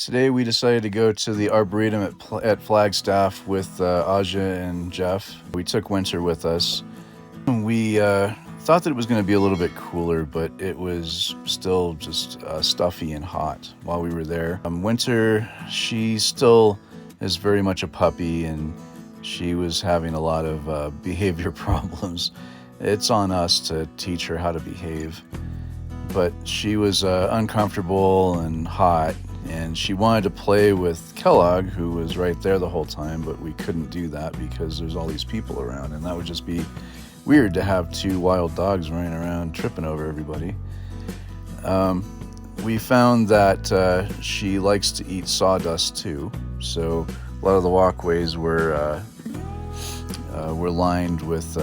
Today we decided to go to the Arboretum at Flagstaff with Aja and Jeff. We took Winter with us. We thought that it was going to be a little bit cooler, but it was still just stuffy and hot while we were there. Winter, she still is very much a puppy, and she was having a lot of behavior problems. It's on us to teach her how to behave. But she was uncomfortable and hot, and she wanted to play with Kellogg, who was right there the whole time, but we couldn't do that because there's all these people around, and that would just be weird to have two wild dogs running around tripping over everybody. We found that she likes to eat sawdust too, so a lot of the walkways were lined with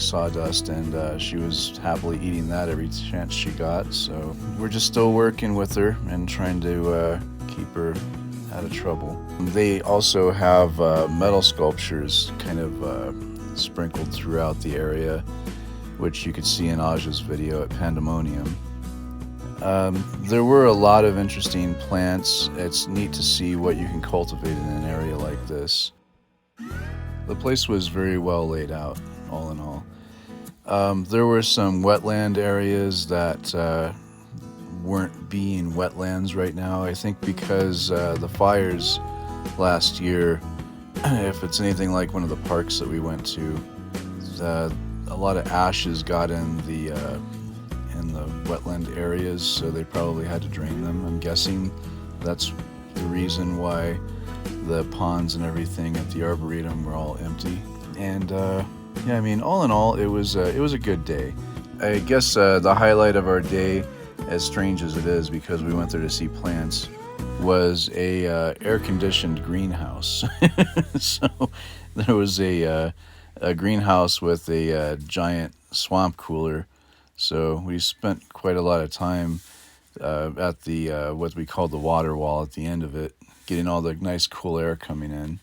sawdust, and she was happily eating that every chance she got. So we're just still working with her and trying to keep her out of trouble. They also have metal sculptures kind of sprinkled throughout the area, which you could see in Aja's video at Pandemonium. There were a lot of interesting plants. It's neat to see what you can cultivate in an area like this. The place was very well laid out, all in all. There were some wetland areas that weren't being wetlands right now, I think because the fires last year, if it's anything like one of the parks that we went to, a lot of ashes got in the wetland areas, so they probably had to drain them. I'm guessing that's the reason why the ponds and everything at the Arboretum were all empty. And yeah, I mean, all in all, it was a good day. I guess the highlight of our day, as strange as it is because we went there to see plants, was a air-conditioned greenhouse. So there was a greenhouse with a giant swamp cooler. So we spent quite a lot of time at the what we called the water wall at the end of it, getting all the nice cool air coming in.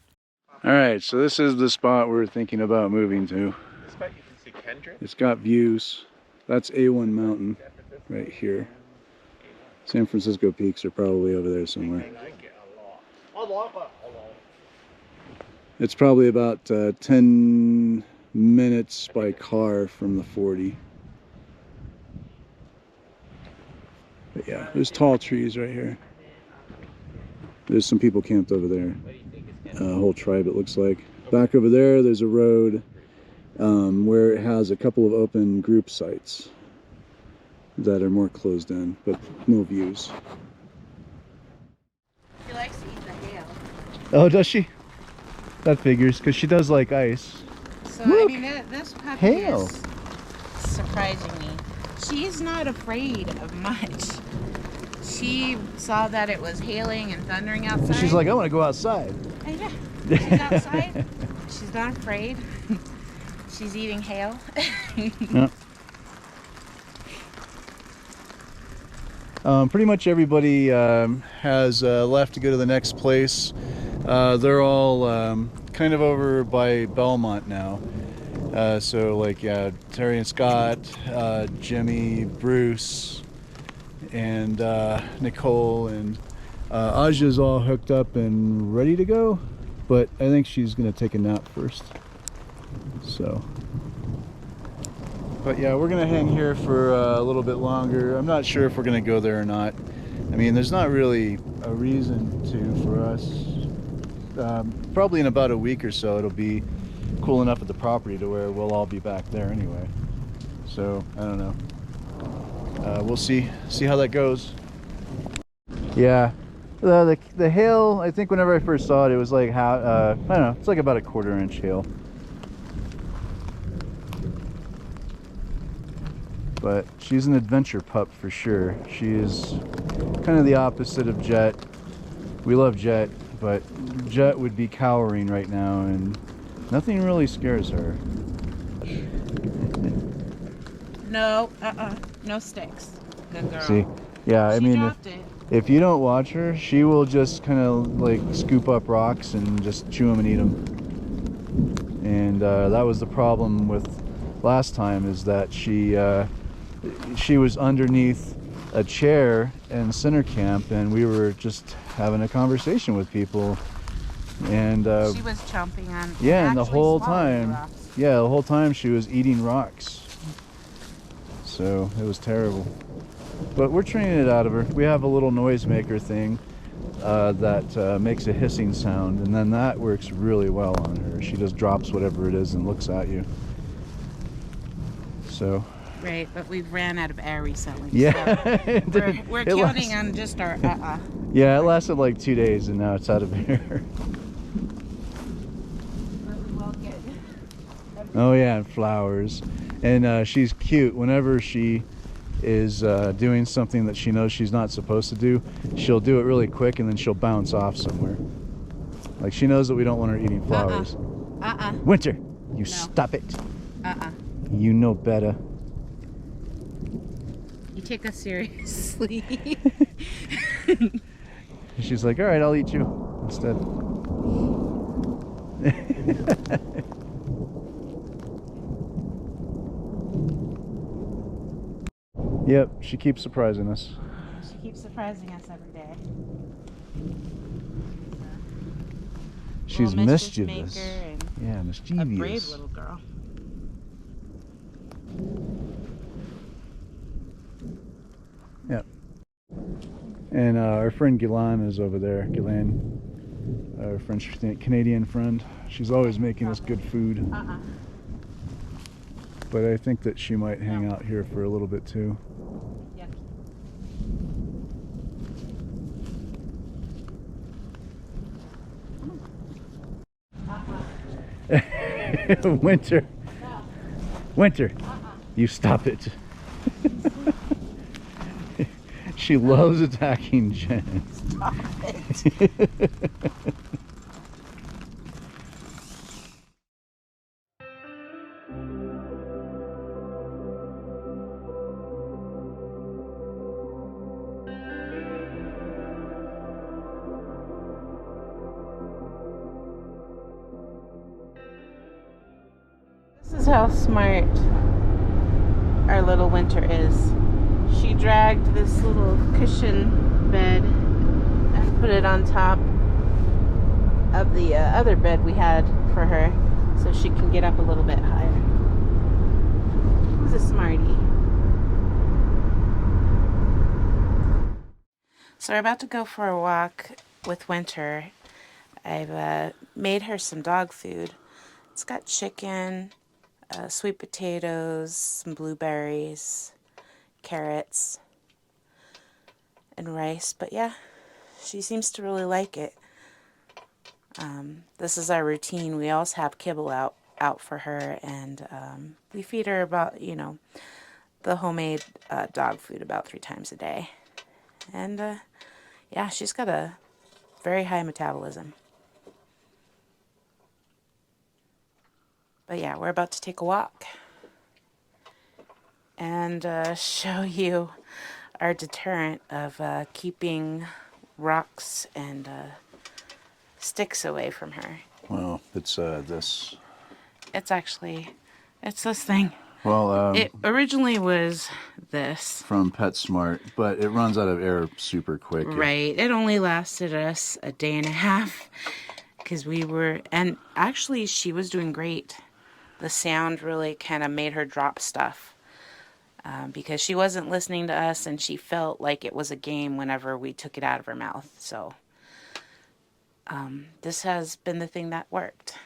All right, so this is the spot we're thinking about moving to. This spot you can see Kendrick. It's got views. That's A1 Mountain right here. San Francisco peaks are probably over there somewhere. It's probably about 10 minutes by car from the 40. But yeah, there's tall trees right here. There's some people camped over there. A whole tribe, it looks like. Back over there, there's a road where it has a couple of open group sites that are more closed in, but no views. She likes to eat the hail. Oh, does she? That figures, because she does like ice. So, Look, I mean, this puppy hail. is surprising me. She's not afraid of much. She saw that it was hailing and thundering outside. She's like, I want to go outside. And yeah, she's outside. She's not afraid. She's eating hail. Yeah. Pretty much everybody has left to go to the next place. They're all kind of over by Belmont now. So like Terry and Scott, Jimmy, Bruce, and Nicole, and Aja's all hooked up and ready to go, but I think she's gonna take a nap first. So, but yeah, we're gonna hang here for a little bit longer. I'm not sure if we're gonna go there or not. I mean, there's not really a reason to for us. Probably in about a week or so it'll be cool enough at the property to where we'll all be back there anyway. So I don't know. We'll see how that goes. Yeah, the hail, I think whenever I first saw it, it was like I don't know, it's like about a 1/4 inch hail. But she's an adventure pup for sure. She is kind of the opposite of Jet. We love Jet, but Jet would be cowering right now, and nothing really scares her. No, no sticks. Good girl. See, yeah, I She mean, dropped it. if you don't watch her, she will just kind of like scoop up rocks and just chew them and eat them. And that was the problem with last time, is that she was underneath a chair in center camp, and we were just having a conversation with people. And she was chomping on. yeah, and the whole swallowing time, rocks. yeah, the whole time she was eating rocks. So it was terrible. But we're training it out of her. We have a little noisemaker thing that makes a hissing sound, and then that works really well on her. She just drops whatever it is and looks at you. So. Right, but we've ran out of air recently. Yeah. So we're counting on just our Yeah, it lasted like 2 days, and now it's out of air. But we will get Oh yeah, and flowers. And she's cute. Whenever she is doing something that she knows she's not supposed to do, she'll do it really quick, and then she'll bounce off somewhere. Like, she knows that we don't want her eating flowers. Winter, you stop it. You know better. You take us seriously. She's like, all right, I'll eat you instead. Yep, she keeps surprising us. She keeps surprising us every day. She's mischievous. Yeah, A mischievous. brave little girl. Yep. And our friend Gilan is over there. Gilan, our French Canadian friend. She's always making us good food. But I think that she might hang out here for a little bit too. Winter. Winter. You stop it. She loves attacking Jen. Stop it. This is how smart our little Winter is. She dragged this little cushion bed and put it on top of the other bed we had for her so she can get up a little bit higher. Who's a smarty? So we're about to go for a walk with Winter. I've made her some dog food. It's got chicken, sweet potatoes, some blueberries, carrots, and rice. But yeah, she seems to really like it. This is our routine. We always have kibble out for her, and we feed her about, the homemade dog food about 3 times a day. And yeah, she's got a very high metabolism. But yeah, we're about to take a walk and show you our deterrent of keeping rocks and sticks away from her. Well, it's this. It's this thing. Well, it originally was this. From PetSmart, but it runs out of air super quick. Right. It only lasted us a day and a half because and actually she was doing great. The sound really kind of made her drop stuff because she wasn't listening to us, and she felt like it was a game whenever we took it out of her mouth. So this has been the thing that worked.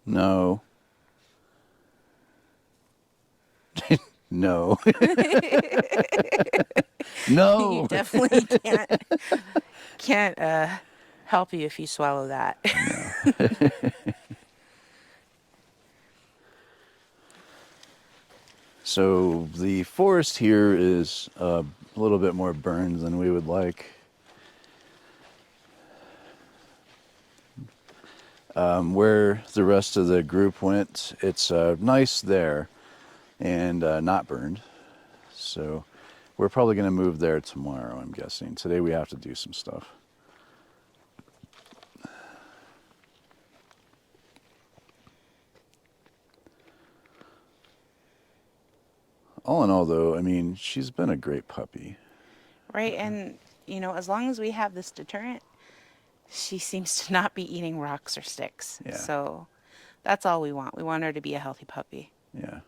No. No. No. You definitely can't help you if you swallow that. No. So the forest here is a little bit more burned than we would like. Where the rest of the group went, it's nice there and not burned. So we're probably going to move there tomorrow, I'm guessing. Today we have to do some stuff. All in all, though, I mean, she's been a great puppy. Right, and as long as we have this deterrent, she seems to not be eating rocks or sticks. Yeah. So that's all we want. We want her to be a healthy puppy. Yeah.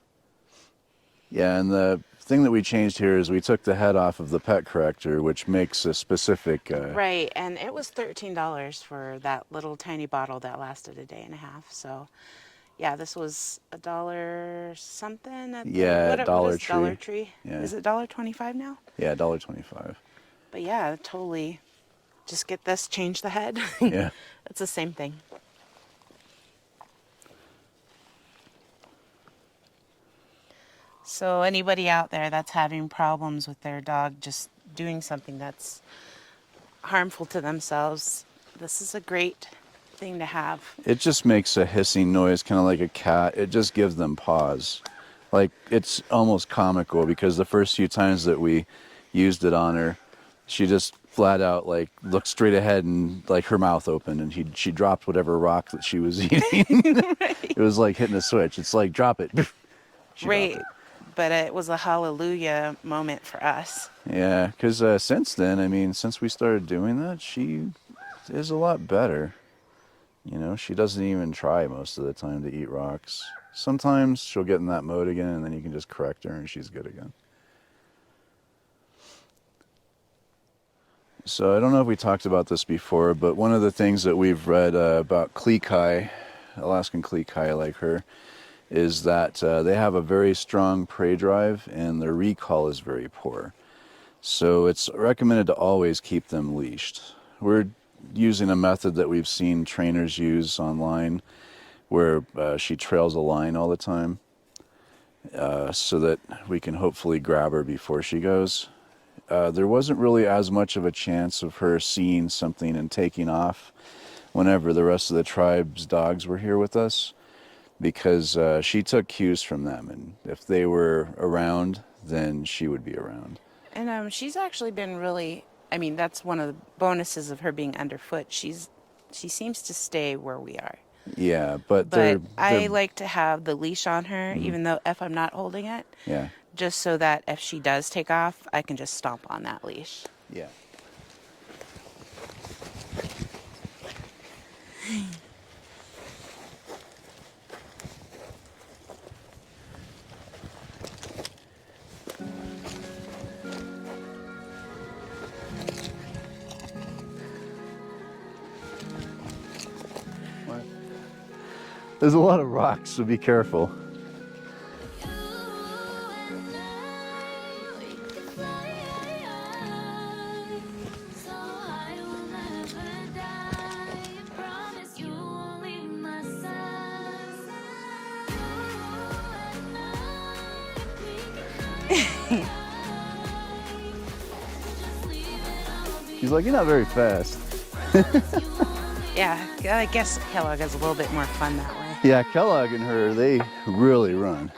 Yeah, and the thing that we changed here is we took the head off of the pet corrector, which makes a specific... Right, and it was $13 for that little tiny bottle that lasted a day and a half. So, yeah, this was $1 something at Dollar is Tree. Dollar Tree. Yeah. Is it $1.25 now? Yeah, $1.25. But yeah, totally. Just get this, change the head. Yeah. It's the same thing. So anybody out there that's having problems with their dog just doing something that's harmful to themselves, this is a great thing to have. It just makes a hissing noise, kind of like a cat. It just gives them pause. Like, it's almost comical because the first few times that we used it on her, she just flat out, like, looked straight ahead and, like, her mouth opened and she dropped whatever rock that she was eating. Right. It was like hitting a switch. It's like, drop it. She Right. dropped it. But it was a hallelujah moment for us. Yeah, because since then, I mean, since we started doing that, she is a lot better. She doesn't even try most of the time to eat rocks. Sometimes she'll get in that mode again, and then you can just correct her, and she's good again. So I don't know if we talked about this before, but one of the things that we've read about Klee, Alaskan Klee, like her, is that they have a very strong prey drive and their recall is very poor. So it's recommended to always keep them leashed. We're using a method that we've seen trainers use online where she trails a line all the time so that we can hopefully grab her before she goes. There wasn't really as much of a chance of her seeing something and taking off whenever the rest of the tribe's dogs were here with us, because she took cues from them, and if they were around, then she would be around. And she's actually been really, that's one of the bonuses of her being underfoot. She seems to stay where we are. Yeah, but I like to have the leash on her, even though if I'm not holding it. Yeah. Just so that if she does take off, I can just stomp on that leash. Yeah. There's a lot of rocks, so be careful. He's like, you're not very fast. Yeah, I guess Kellogg has a little bit more fun that way. Yeah, Kellogg and her, they really run.